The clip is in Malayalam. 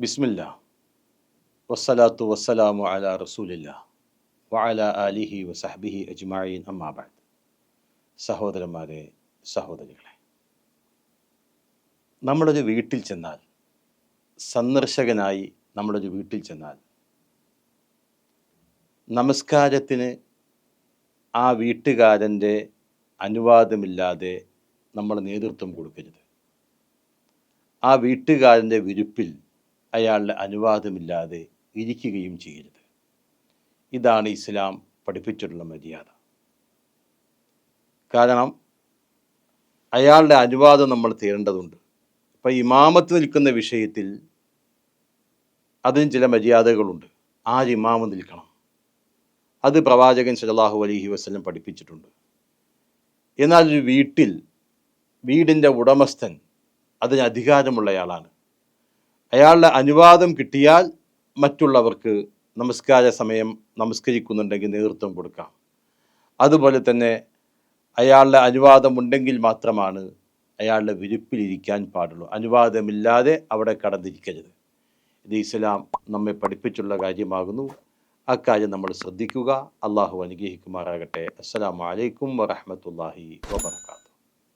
ബിസ്മില്ലാ വസ്സലാത്തു വസ്സലാമു അലാ റസൂലില്ലാ വഅലാ ആലിഹി വസഹ്ബിഹി അജ്മഈൻ അമ്മാ ബഅദ്. സഹോദരന്മാരെ, സഹോദരികളെ, നമ്മളൊരു വീട്ടിൽ ചെന്നാൽ, സന്ദർശകനായി നമ്മളൊരു വീട്ടിൽ ചെന്നാൽ, നമസ്കാരത്തിന് ആ വീട്ടുകാരൻ്റെ അനുവാദമില്ലാതെ നമ്മൾ നേതൃത്വം കൊടുക്കരുത്. ആ വീട്ടുകാരൻ്റെ വിരുപ്പിൽ അയാളുടെ അനുവാദമില്ലാതെ ഇരിക്കുകയും ചെയ്യരുത്. ഇതാണ് ഇസ്ലാം പഠിപ്പിച്ചിട്ടുള്ള മര്യാദ. കാരണം അയാളുടെ അനുവാദം നമ്മൾ തേടേണ്ടതുണ്ട്. ഇപ്പം ഇമാമത്ത് നിൽക്കുന്ന വിഷയത്തിൽ അതിന് ചില മര്യാദകളുണ്ട്. ആര് ഇമാമ് നിൽക്കണം, അത് പ്രവാചകൻ സല്ലല്ലാഹു അലൈഹി വസല്ലം പഠിപ്പിച്ചിട്ടുണ്ട്. എന്നാൽ ഒരു വീടിൻ്റെ ഉടമസ്ഥൻ അതിന് അധികാരമുള്ളയാളാണ്. അയാളുടെ അനുവാദം കിട്ടിയാൽ മറ്റുള്ളവർക്ക് നമസ്കാര സമയം നമസ്കരിക്കുന്നുണ്ടെങ്കിൽ നേതൃത്വം കൊടുക്കാം. അതുപോലെ തന്നെ അയാളുടെ അനുവാദമുണ്ടെങ്കിൽ മാത്രമാണ് അയാളുടെ വിരുപ്പിലിരിക്കാൻ പാടുള്ളൂ. അനുവാദമില്ലാതെ അവിടെ കടന്നിരിക്കരുത്. ഇത് ഇസ്ലാം നമ്മെ പഠിപ്പിച്ചുള്ള കാര്യമാകുന്നു. അക്കാര്യം നമ്മൾ ശ്രദ്ധിക്കുക. അള്ളാഹു അനുഗ്രഹിക്കുമാറാകട്ടെ. അസ്സലാമു അലൈക്കും വറഹ്മത്തുള്ളാഹി വബറകാതുഹു.